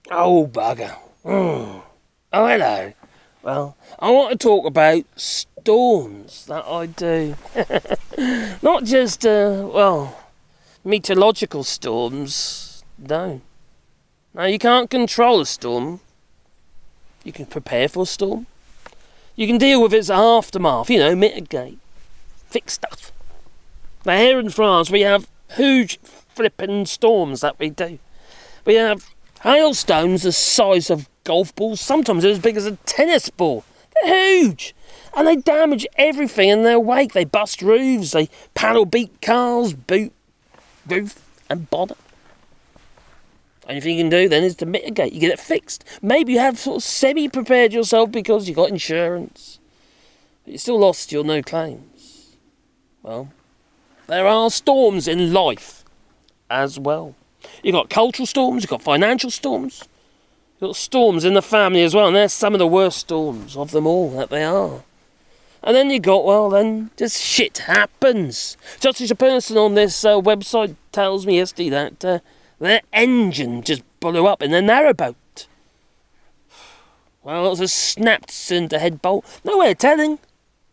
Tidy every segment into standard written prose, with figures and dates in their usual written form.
Oh, bugger. Oh, hello. Well, I want to talk about storms. That I do. Not just, meteorological storms. No. No, you can't control a storm. You can prepare for a storm. You can deal with its aftermath, mitigate. Fix stuff. Now, here in France, we have huge flipping storms that we do. We have hailstones the size of golf balls, sometimes as big as a tennis ball. They're huge. And they damage everything in their wake. They bust roofs, they paddle beat cars, boot roof and bonnet. Only thing you can do then is to mitigate. You get it fixed. Maybe you have sort of semi-prepared yourself because you got insurance. But you still lost your no claims. Well, there are storms in life as well. You've got cultural storms, you've got financial storms. You've got storms in the family as well, and they're some of the worst storms of them all that they are. And then you got, just shit happens. Just as a person on this website tells me yesterday that their engine just blew up in their narrowboat. Well, it was a snapped cylinder head bolt. No way of telling.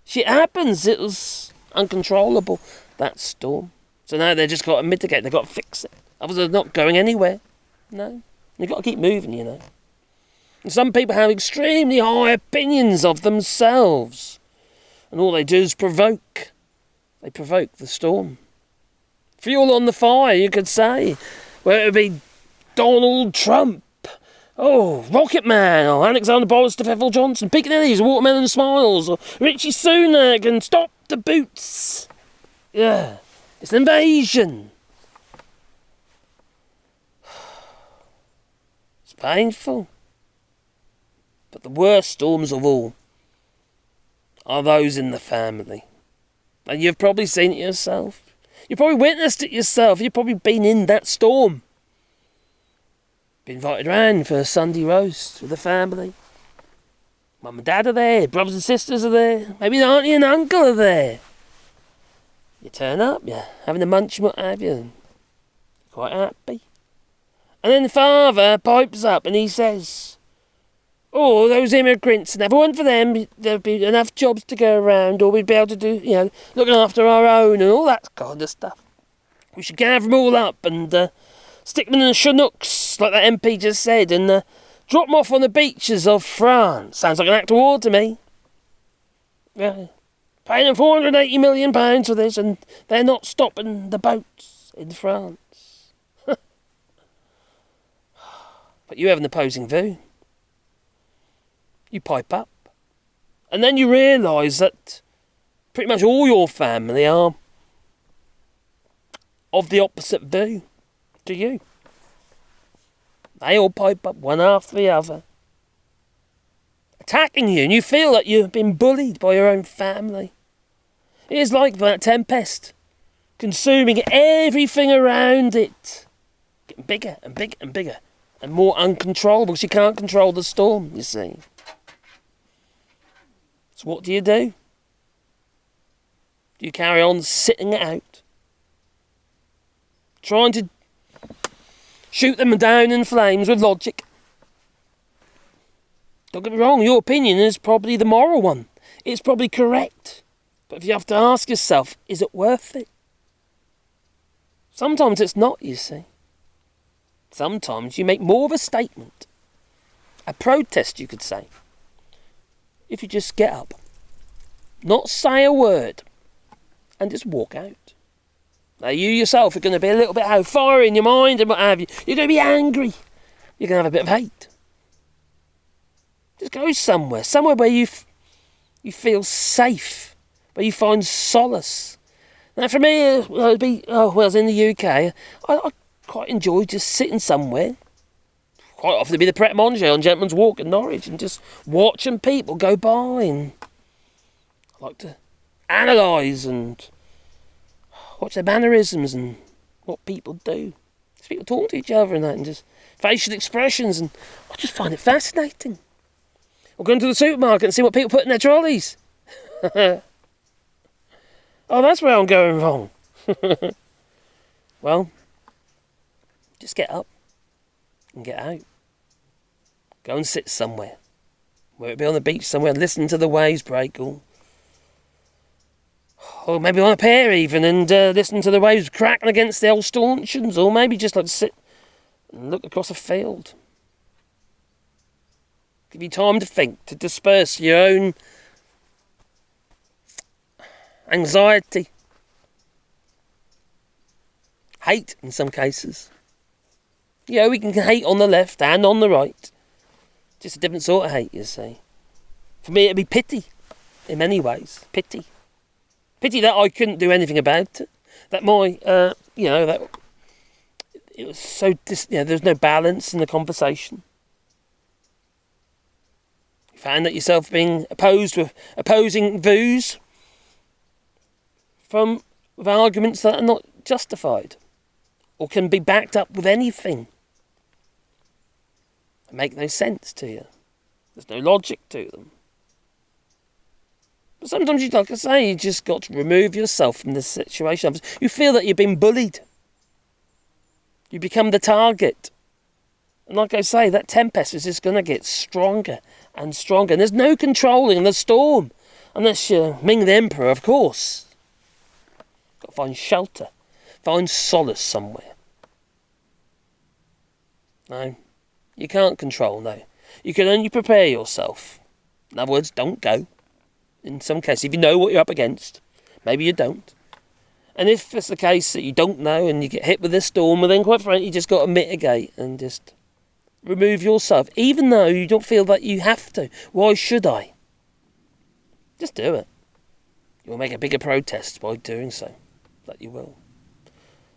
Shit happens. It was uncontrollable, that storm. So now they've just got to mitigate. They've got to fix it. Otherwise they're not going anywhere. No. You've got to keep moving, And some people have extremely high opinions of themselves. And all they do is provoke. They provoke the storm. Fuel on the fire, you could say. Where it would be Donald Trump. Oh, Rocket Man, or Alexander Boris DeFeffel Johnson, Piccaninny's, Watermelon Smiles, or Richie Sunak, and Stop the Boots. Yeah, it's an invasion. It's painful. But the worst storms of all are those in the family. And you've probably seen it yourself. You've probably witnessed it yourself. You've probably been in that storm. Been invited round for a Sunday roast with the family. Mum and Dad are there. Brothers and sisters are there. Maybe the auntie and uncle are there. You turn up, you're having a munch and what have you. Quite happy. And then the father pipes up and he says, "Oh, those immigrants, and if it weren't for them, there'd be enough jobs to go around, or we'd be able to do, looking after our own and all that kind of stuff. We should gather them all up and stick them in the Chinooks, like that MP just said, and drop them off on the beaches of France. Sounds like an act of war to me. Yeah. Paying them £480 million for this, and they're not stopping the boats in France." But you have an opposing view. You pipe up. And then you realise that pretty much all your family are of the opposite view to you. They all pipe up one after the other, attacking you, and you feel that you've been bullied by your own family. It is like that tempest, consuming everything around it, getting bigger and bigger and bigger, and more uncontrollable, because you can't control the storm, you see. So what do? Do you carry on sitting it out? Trying to shoot them down in flames with logic? Don't get me wrong, your opinion is probably the moral one. It's probably correct. But if you have to ask yourself, is it worth it? Sometimes it's not, you see. Sometimes you make more of a statement. A protest, you could say. If you just get up, not say a word, and just walk out. Now you yourself are going to be a little bit fiery in your mind and what have you. You're going to be angry. You're going to have a bit of hate. Just go somewhere where you feel safe, where you find solace. Now for me, it would be, I was in the UK, I quite enjoy just sitting somewhere. Quite often it'd be the Pret a Manger on Gentleman's Walk in Norwich and just watching people go by, and I like to analyse and watch their mannerisms and what people do. Just people talk to each other and that, and just facial expressions, and I just find it fascinating. Or going to the supermarket and see what people put in their trolleys. Oh, that's where I'm going wrong. Well, just get up and get out. Go and sit somewhere. Whether it be on the beach somewhere and listen to the waves break, or maybe on a pier even, and listen to the waves cracking against the old stanchions, or maybe just like sit and look across a field. Give you time to think, to disperse your own anxiety, hate in some cases. Yeah, we can hate on the left and on the right. Just a different sort of hate, you see. For me, it'd be pity, in many ways. Pity. Pity that I couldn't do anything about it. That that it was so, there's no balance in the conversation. You found that yourself being opposed with opposing views with arguments that are not justified or can be backed up with anything. They make no sense to you. There's no logic to them. But sometimes, like I say, you just got to remove yourself from this situation. You feel that you've been bullied. You become the target. And like I say, that tempest is just going to get stronger and stronger. And there's no controlling the storm. Unless you're Ming the Emperor, of course. Got to find shelter. Find solace somewhere. No, you can't control, no. You can only prepare yourself. In other words, don't go. In some cases, if you know what you're up against, maybe you don't. And if it's the case that you don't know and you get hit with this storm, well then quite frankly, you just got to mitigate and just remove yourself. Even though you don't feel that you have to. Why should I? Just do it. You'll make a bigger protest by doing so. That you will.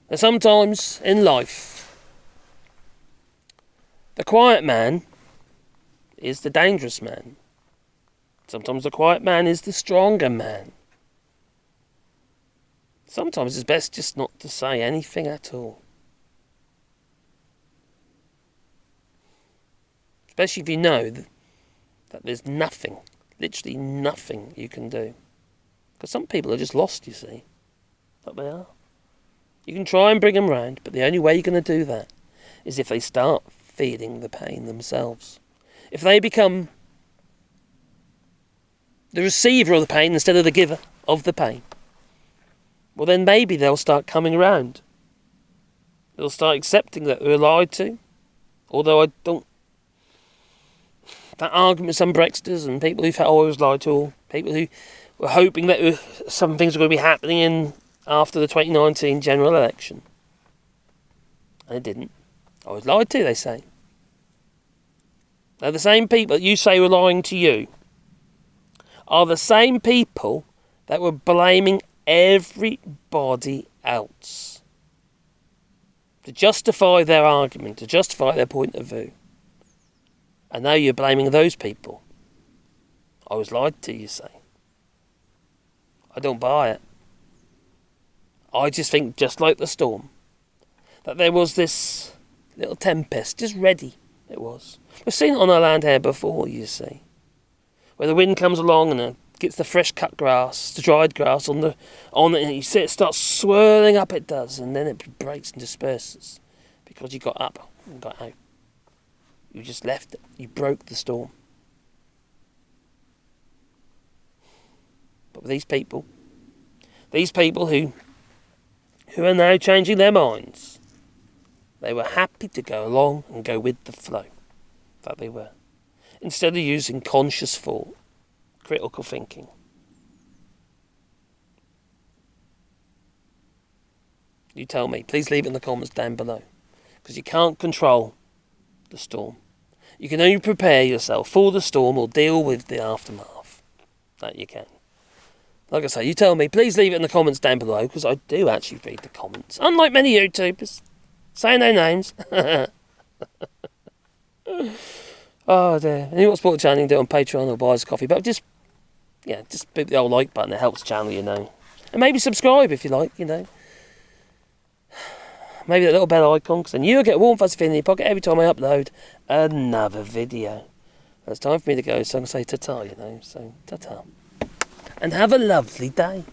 And sometimes in life, the quiet man is the dangerous man. Sometimes the quiet man is the stronger man. Sometimes it's best just not to say anything at all. Especially if you know that there's nothing, literally nothing you can do. Because some people are just lost, you see. But they are. You can try and bring them round, but the only way you're going to do that is if they start feeling the pain themselves. If they become the receiver of the pain instead of the giver of the pain, well then maybe they'll start coming around. They'll start accepting that they're lied to. Although I don't... That argument with some Brexiters and people who felt I was lied to, or people who were hoping that some things were going to be happening after the 2019 general election. And it didn't. I was lied to, they say. Now the same people that you say were lying to you are the same people that were blaming everybody else to justify their argument, to justify their point of view. And now you're blaming those people. I was lied to, you say. I don't buy it. I just think, just like the storm, that there was this little tempest, just ready, it was. We've seen it on our land here before, you see. Where the wind comes along and gets the fresh cut grass, the dried grass on it, and you see it starts swirling up, it does, and then it breaks and disperses. Because you got up and got out. You just left it. You broke the storm. But with these people who are now changing their minds, they were happy to go along and go with the flow. That they were. Instead of using conscious thought, critical thinking. You tell me. Please leave it in the comments down below. Because you can't control the storm. You can only prepare yourself for the storm or deal with the aftermath. That you can. Like I say, you tell me. Please leave it in the comments down below, because I do actually read the comments. Unlike many YouTubers. Say no names. Oh dear. And you want to support the channel, you can do it on Patreon or buy us a coffee. But just beat the old like button. It helps the channel, you know. And maybe subscribe if you like, you know. Maybe that little bell icon, because then you'll get a warm fuzzy feeling in your pocket every time I upload another video. It's time for me to go, so I'm going to say ta-ta, you know. So, ta-ta. And have a lovely day.